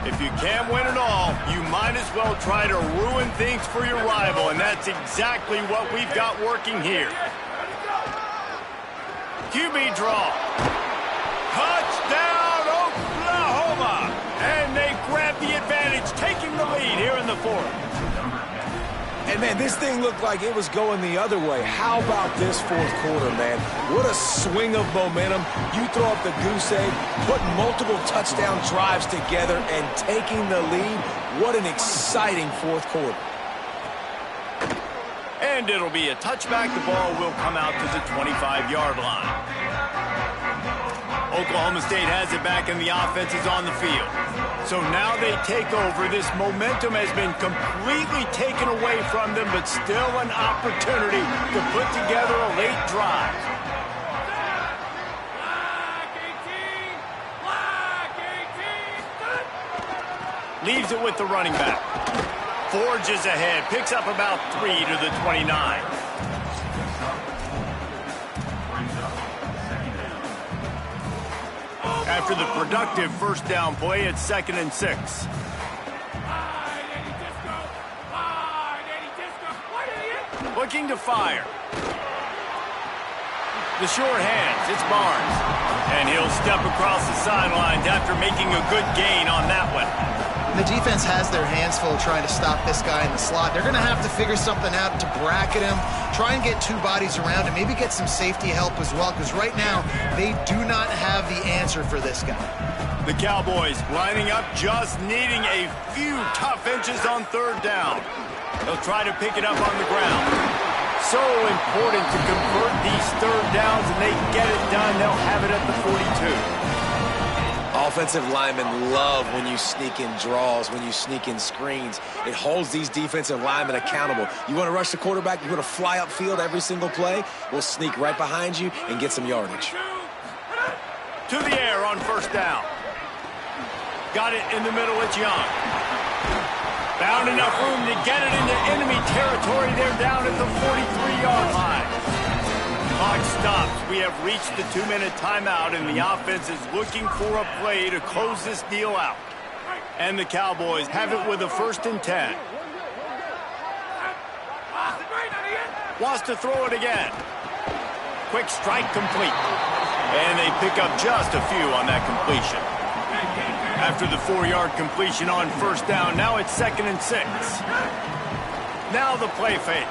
If you can't win it all, you might as well try to ruin things for your rival, and that's exactly what we've got working here. QB draw. Touchdown, Oklahoma! And they grab the advantage, taking the lead here in the 4th. And, man, this thing looked like it was going the other way. How about this 4th quarter, man? What a swing of momentum. You throw up the goose egg, put multiple touchdown drives together, and taking the lead. What an exciting 4th quarter. And it'll be a touchback. The ball will come out to the 25-yard line. Oklahoma State has it back, and the offense is on the field. So now they take over. This momentum has been completely taken away from them, but still an opportunity to put together a late drive. Leaves it with the running back. Forges ahead, picks up about 3 to the 29. After the productive first down play, it's 2nd and 6. Looking to fire. The short hands, it's Barnes. And he'll step across the sidelines after making a good gain on that one. The defense has their hands full trying to stop this guy in the slot. They're going to have to figure something out to bracket him, try and get 2 bodies around him, maybe get some safety help as well, because right now they do not have the answer for this guy. The Cowboys lining up, just needing a few tough inches on 3rd down. They'll try to pick it up on the ground. So important to convert these 3rd downs, and they get it done. They'll have it at the 42. Offensive linemen love when you sneak in draws, when you sneak in screens. It holds these defensive linemen accountable. You want to rush the quarterback, you want to fly upfield every single play, we'll sneak right behind you and get some yardage. To the air on 1st down. Got it in the middle, it's Young. Found enough room to get it into enemy territory. They're down at the 43-yard line. Clock stops. We have reached the 2-minute timeout, and the offense is looking for a play to close this deal out. And the Cowboys have it with a 1st and 10. Wants to throw it again. Quick strike complete. And they pick up just a few on that completion. After the 4-yard completion on 1st down, now it's 2nd and 6. Now the play fake.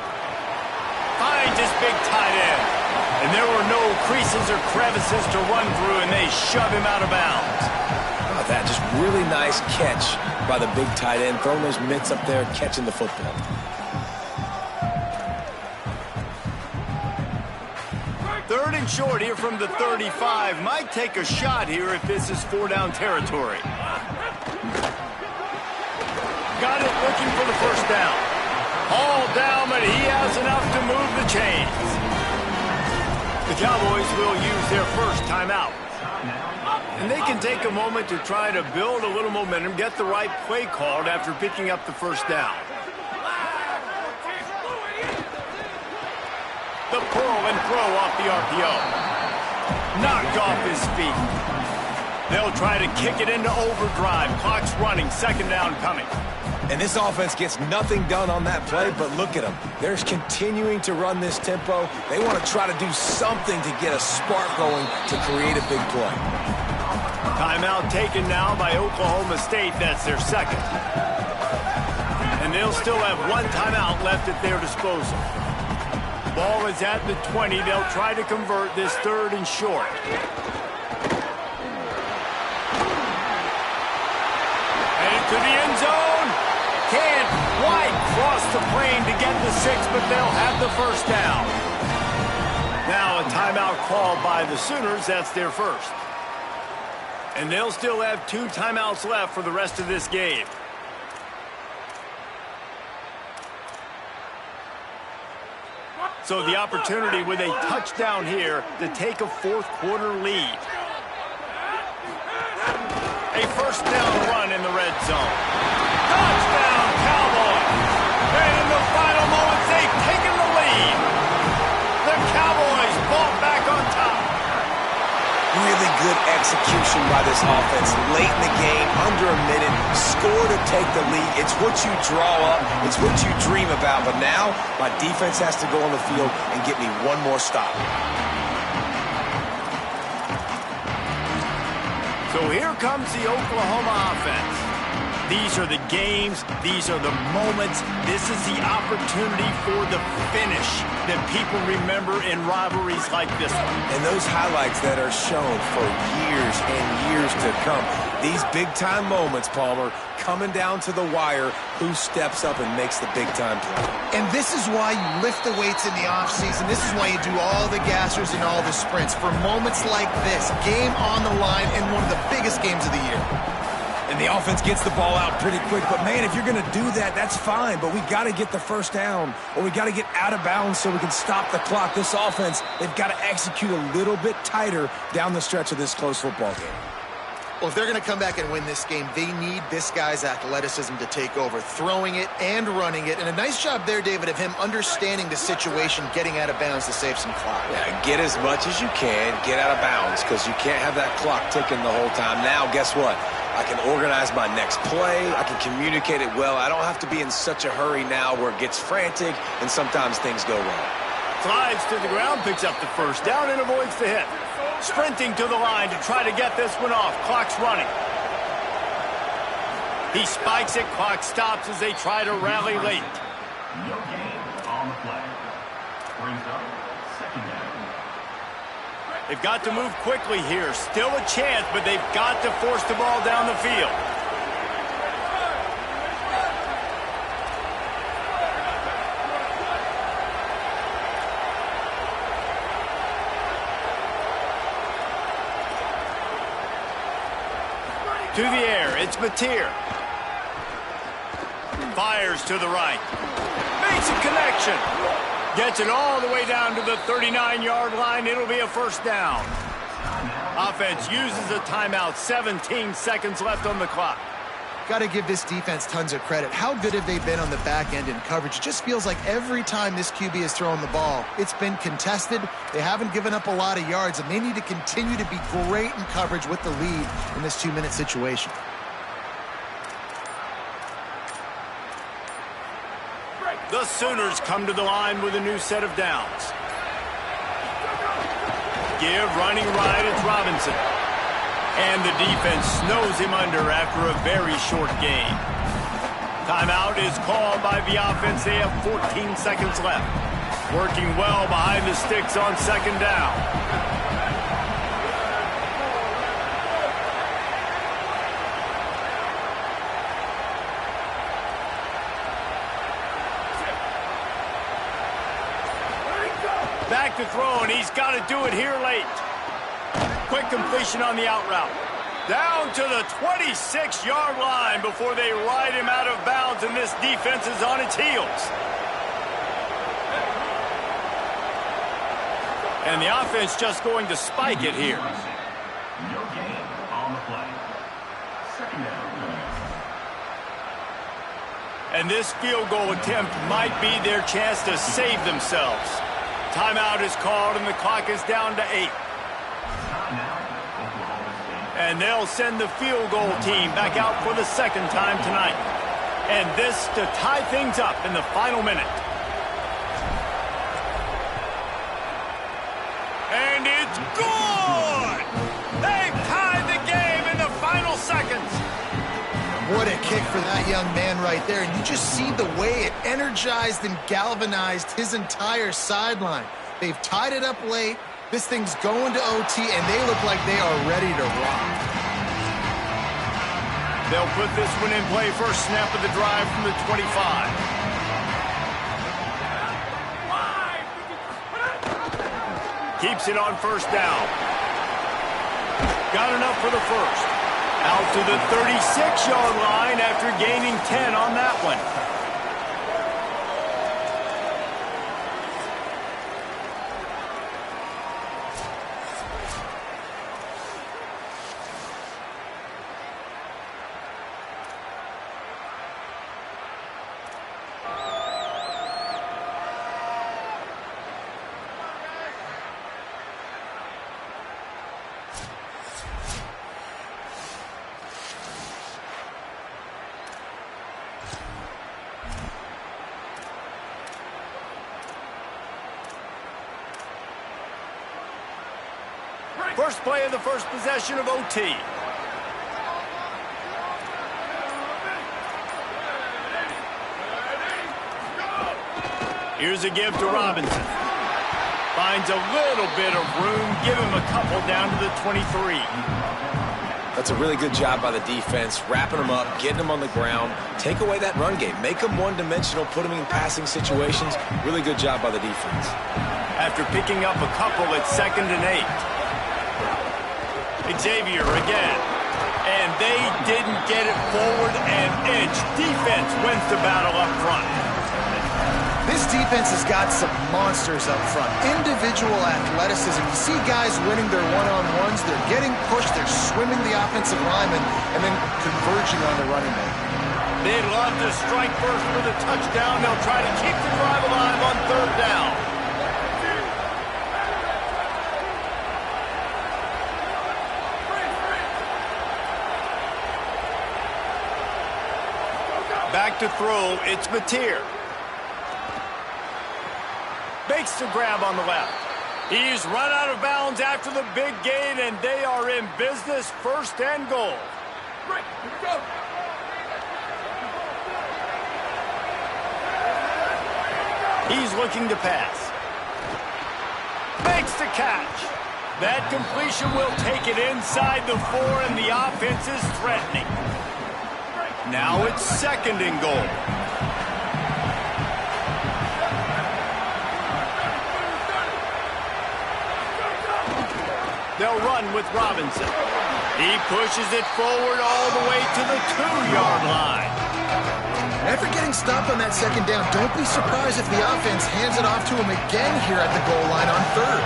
Finds his big tight end. And there were no creases or crevices to run through, and they shove him out of bounds. that. Just really nice catch by the big tight end, throwing those mitts up there, catching the football. Third and short here from the 35. Might take a shot here if this is 4-down territory. Got it, looking for the first down. All down, but he has enough to move the chains. The Cowboys will use their first timeout. And they can take a moment to try to build a little momentum, get the right play called after picking up the first down. The pull and throw off the RPO. Knocked off his feet. They'll try to kick it into overdrive. Clock's running, second down coming. And this offense gets nothing done on that play, but look at them. They're continuing to run this tempo. They want to try to do something to get a spark going to create a big play. Timeout taken now by Oklahoma State. That's their second. And they'll still have one timeout left at their disposal. Ball is at the 20. They'll try to convert this third and short. Headed to the end zone. Can't quite cross the plane to get the 6, but they'll have the first down. Now a timeout called by the Sooners. That's their first. And they'll still have 2 timeouts left for the rest of this game. So the opportunity with a touchdown here to take a fourth-quarter lead. A first down run in the red zone. Touchdown, Cowboys! And in the final moments, they've taken the lead. The Cowboys ball back on top. Really good execution by this offense. Late in the game, under a minute, score to take the lead. It's what you draw up. It's what you dream about. But now, my defense has to go on the field and get me one more stop. So here comes the Oklahoma offense. These are the games. These are the moments. This is the opportunity for the finish that people remember in rivalries like this one. And those highlights that are shown for years and years to come. These big-time moments, Palmer, coming down to the wire, who steps up and makes the big-time play. And this is why you lift the weights in the offseason. This is why you do all the gassers and all the sprints. For moments like this, game on the line in one of the biggest games of the year. And the offense gets the ball out pretty quick. But, man, if you're going to do that, that's fine. But we got to get the first down, or we got to get out of bounds so we can stop the clock. This offense, they've got to execute a little bit tighter down the stretch of this close football game. Well, if they're going to come back and win this game, they need this guy's athleticism to take over, throwing it and running it. And a nice job there, David, of him understanding the situation, getting out of bounds to save some clock. Yeah, get as much as you can, get out of bounds, because you can't have that clock ticking the whole time. Now, guess what? I can organize my next play. I can communicate it well. I don't have to be in such a hurry now where it gets frantic and sometimes things go wrong. Slides to the ground, picks up the first down, and avoids the hit. Sprinting to the line to try to get this one off. Clock's running. He spikes it. Clock stops as they try to rally late. No gain on the play. Brings up second down. They've got to move quickly here. Still a chance, but they've got to force the ball down the field. To the air, it's Mateer. Fires to the right. Makes a connection. Gets it all the way down to the 39-yard line. It'll be a first down. Offense uses a timeout. 17 seconds left on the clock. Got to give this defense tons of credit. How good have they been on the back end in coverage? It just feels like every time this QB has thrown the ball, it's been contested. They haven't given up a lot of yards, and they need to continue to be great in coverage with the lead in this 2-minute situation. The Sooners come to the line with a new set of downs. Give running right, it's Robinson. And the defense snows him under after a very short game. Timeout is called by the offense. They have 14 seconds left. Working well behind the sticks on second down. to throw, and he's got to do it here late. Quick completion on the out route. Down to the 26-yard line before they ride him out of bounds, and this defense is on its heels. And the offense just going to spike it here. No gain on the play. Second down. And this field goal attempt might be their chance to save themselves. Timeout is called, and the clock is down to 8. And they'll send the field goal team back out for the second time tonight. And this to tie things up in the final minute. And it's good! They've tied the game in the final seconds. What a kick for that young man right there. And you just see the way it energized and galvanized his entire sideline. They've tied it up late. This thing's going to OT, and they look like they are ready to rock. They'll put this one in play first snap of the drive from the 25. Keeps it on first down. Got enough for the first. Out to the 36-yard line after gaining 10 on that one. First play of the first possession of OT. Here's a give to Robinson. Finds a little bit of room. Give him a couple down to the 23. That's a really good job by the defense, wrapping them up, getting them on the ground. Take away that run game. Make them one-dimensional, put them in passing situations. Really good job by the defense. After picking up a couple at 2nd and 8. Xavier again. And they didn't get it forward an inch. Defense wins the battle up front. This defense has got some monsters up front. Individual athleticism. You see guys winning their one-on-ones. They're getting pushed. They're swimming the offensive lineman and then converging on the running back. They'd love to strike first for the touchdown. They'll try to keep the drive alive on 3rd down. Back to throw, it's Mateer. Makes the grab on the left. He's run out of bounds after the big gain, and they are in business, 1st and goal. Right, here we go. He's looking to pass. Makes the catch. That completion will take it inside the 4, and the offense is threatening. Now it's 2nd and goal. They'll run with Robinson. He pushes it forward all the way to the 2-yard line. After getting stopped on that 2nd down, don't be surprised if the offense hands it off to him again here at the goal line on 3rd.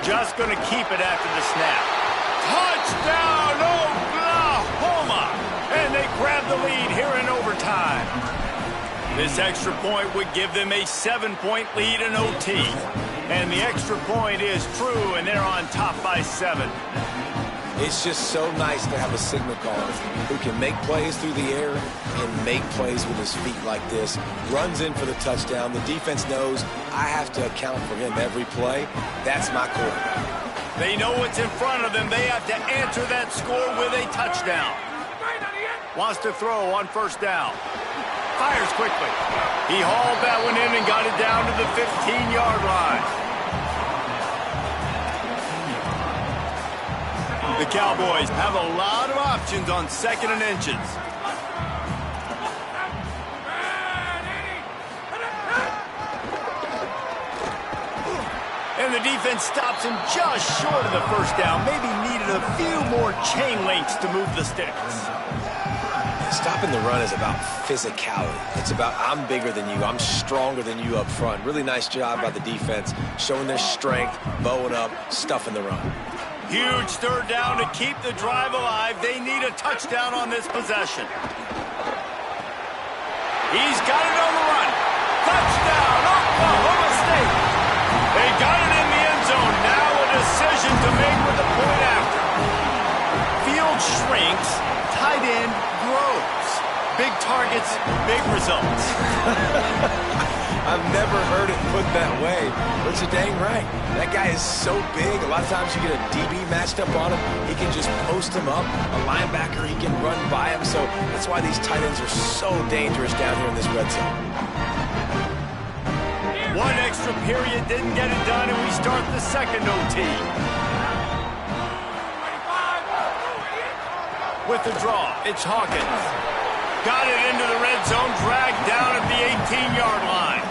Just going to keep it after the snap. Touchdown, Oklahoma! And they grab the lead here in overtime. This extra point would give them a 7-point lead in OT. And the extra point is true, and they're on top by 7. It's just so nice to have a signal caller who can make plays through the air and make plays with his feet like this. Runs in for the touchdown. The defense knows I have to account for him every play. That's my quarterback. They know what's in front of them. They have to answer that score with a touchdown. Wants to throw on 1st down. Fires quickly. He hauled that one in and got it down to the 15-yard line. The Cowboys have a lot of options on 2nd and inches. And the defense stops him just short of the first down. Maybe needed a few more chain links to move the sticks. Stopping the run is about physicality. It's about I'm bigger than you. I'm stronger than you up front. Really nice job by the defense, showing their strength, bowing up, stuffing the run. Huge third down to keep the drive alive. They need a touchdown on this possession. He's got it on the run. Touchdown, Oklahoma State. They got it in the end zone. Now a decision to make with the point after. Field shrinks, tight end grows. Big targets, big results. I've never heard it put that way, but you're dang right. That guy is so big. A lot of times you get a DB matched up on him. He can just post him up. A linebacker, he can run by him. So that's why these tight ends are so dangerous down here in this red zone. One extra period didn't get it done, and we start the second OT. With the draw, it's Hawkins. Got it into the red zone, dragged down at the 18-yard line.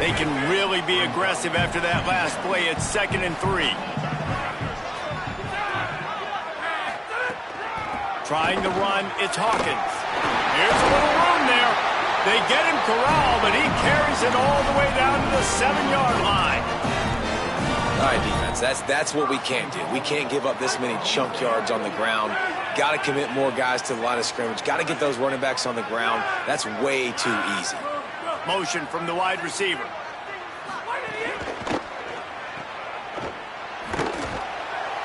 They can really be aggressive after that last play. It's 2nd and 3. Trying to run, it's Hawkins. Here's a little room there. They get him corralled, but he carries it all the way down to the 7-yard line. All right, defense, that's what we can't do. We can't give up this many chunk yards on the ground. Got to commit more guys to the line of scrimmage. Got to get those running backs on the ground. That's way too easy. Motion from the wide receiver.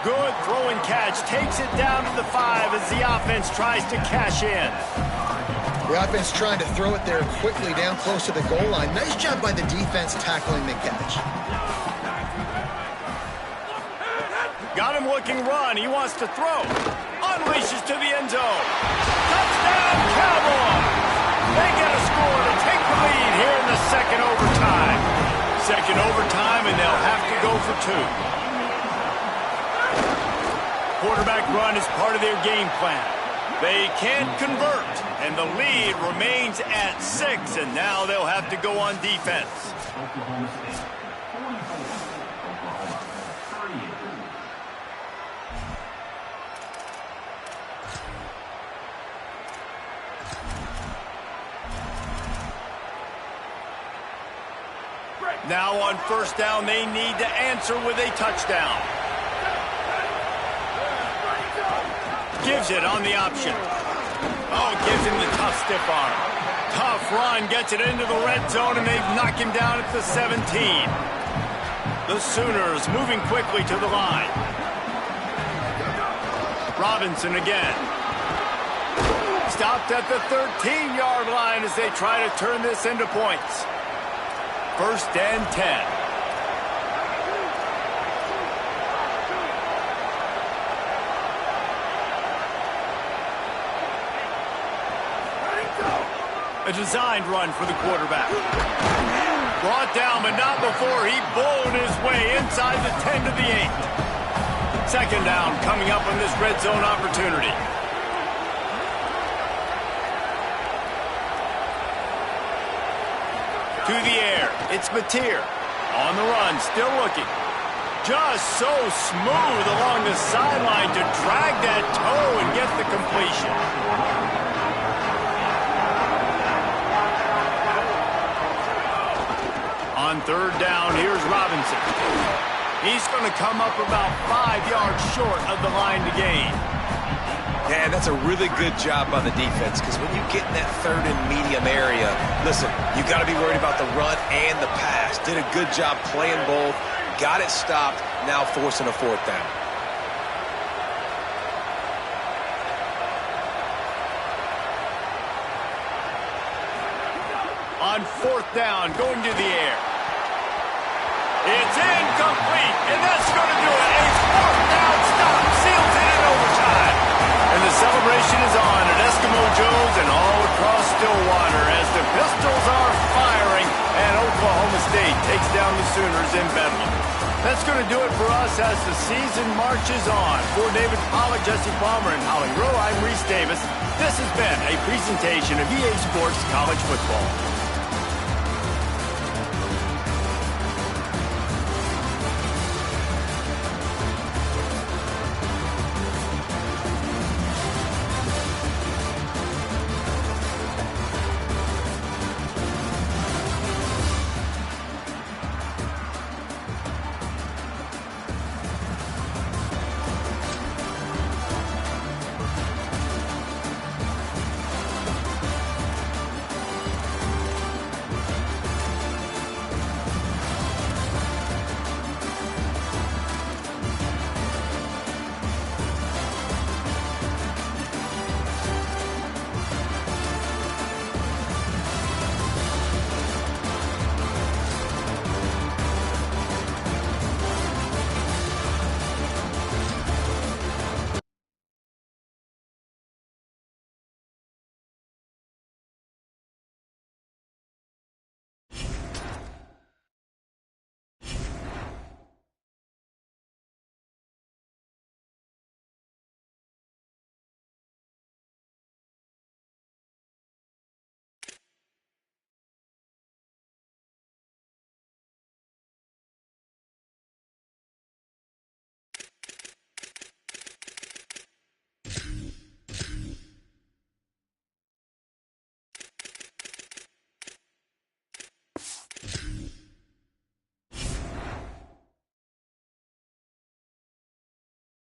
Good throw and catch. Takes it down to the 5 as the offense tries to cash in. The offense trying to throw it there quickly down close to the goal line. Nice job by the defense tackling the catch. Got him looking run. He wants to throw. Unleashes to the end zone. Touchdown, Cowboys! They get a score to take the lead here in the second overtime. Second overtime, and they'll have to go for 2. Quarterback run is part of their game plan. They can't convert, and the lead remains at 6, and now they'll have to go on defense. Oklahoma State 44, Oklahoma 38. Now on first down, they need to answer with a touchdown. Gives it on the option. Oh, gives him the tough stiff arm. Tough run, gets it into the red zone, and they knock him down at the 17. The Sooners moving quickly to the line. Robinson again. Stopped at the 13-yard line as they try to turn this into points. 1st and 10. A designed run for the quarterback. Brought down, but not before he blown his way inside the 10 to the 8. Second down coming up on this red zone opportunity. To the air, it's Mateer. On the run, still looking. Just so smooth along the sideline to drag that toe and get the completion. On third down, here's Robinson. He's going to come up about 5 yards short of the line to gain. Yeah, that's a really good job by the defense, because when you get in that 3rd and medium area, listen, you got to be worried about the run and the pass. Did a good job playing both, got it stopped, now forcing a 4th down. On 4th down, going to the air. It's incomplete, and that's going to do it. A 4th down stop seals it in overtime. And the celebration is on at Eskimo Joe's and all across Stillwater as the Pistols are firing and Oklahoma State takes down the Sooners in Bedlam. That's going to do it for us as the season marches on. For David Pollack, Jesse Palmer, and Holly Rowe, I'm Reese Davis. This has been a presentation of EA Sports College Football.